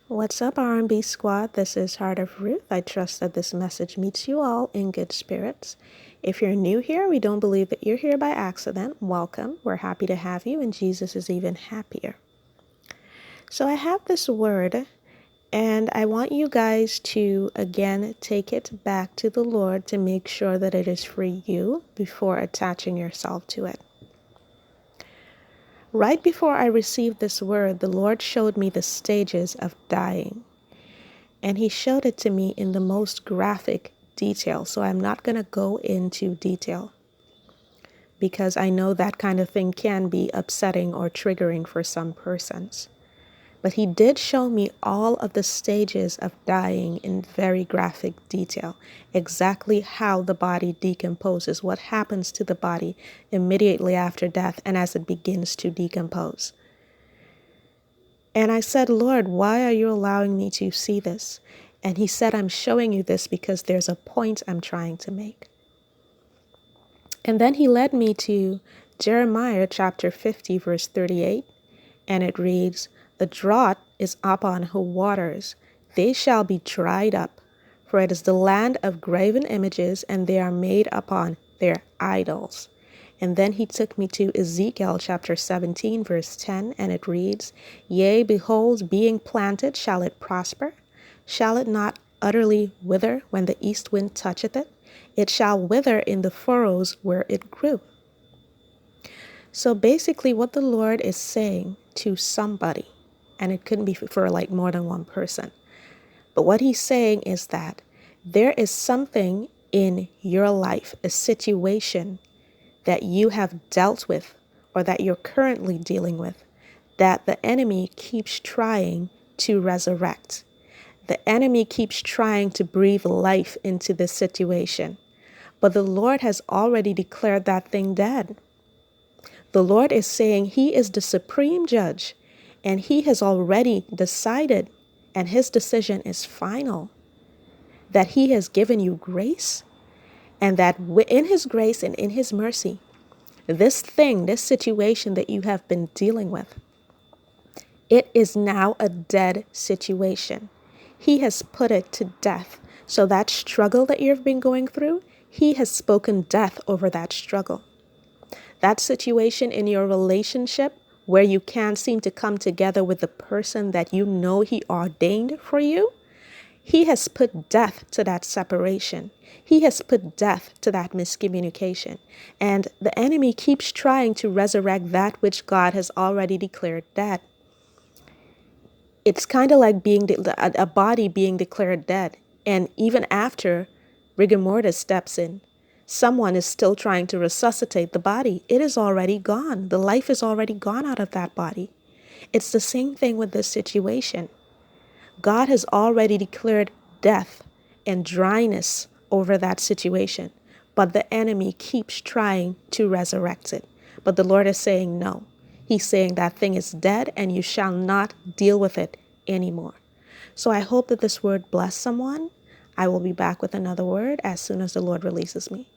What's up, R&B squad? This is Heart of Ruth. I trust that this message meets you all in good spirits. If you're new here, we don't believe that you're here by accident. Welcome. We're happy to have you, and Jesus is even happier. So I have this word, and I want you guys to, again, take it back to the Lord to make sure that it is for you before attaching yourself to it. Right before I received this word, the Lord showed me the stages of dying. And he showed it to me in the most graphic detail. So I'm not going to go into detail because I know that kind of thing can be upsetting or triggering for some persons. But he did show me all of the stages of dying in very graphic detail, exactly how the body decomposes, what happens to the body immediately after death and as it begins to decompose. And I said, Lord, why are you allowing me to see this? And he said, I'm showing you this because there's a point I'm trying to make. And then he led me to Jeremiah chapter 50, verse 38. And it reads, the drought is upon her waters. They shall be dried up, for it is the land of graven images, and they are made upon their idols. And then he took me to Ezekiel chapter 17, verse 10, and it reads, yea, behold, being planted, shall it prosper? Shall it not utterly wither when the east wind toucheth it? It shall wither in the furrows where it grew. So basically what the Lord is saying to somebody, and it couldn't be for like more than one person, but what he's saying is that there is something in your life, a situation that you have dealt with or that you're currently dealing with, that the enemy keeps trying to resurrect. The enemy keeps trying to breathe life into this situation, but the Lord has already declared that thing dead. The Lord is saying he is the supreme judge, and he has already decided, and his decision is final, that he has given you grace, and that in his grace and in his mercy, this situation that you have been dealing with, it is now a dead situation. He has put it to death. So that struggle that you've been going through, he has spoken death over that struggle. That situation in your relationship where you can't seem to come together with the person that you know he ordained for you, he has put death to that separation. He has put death to that miscommunication. And the enemy keeps trying to resurrect that which God has already declared dead. It's kind of like being a body being declared dead. And even after rigor mortis steps in, someone is still trying to resuscitate the body. It is already gone. The life is already gone out of that body. It's the same thing with this situation. God has already declared death and dryness over that situation, but the enemy keeps trying to resurrect it. But the Lord is saying no. He's saying that thing is dead and you shall not deal with it anymore. So I hope that this word bless someone. I will be back with another word as soon as the Lord releases me.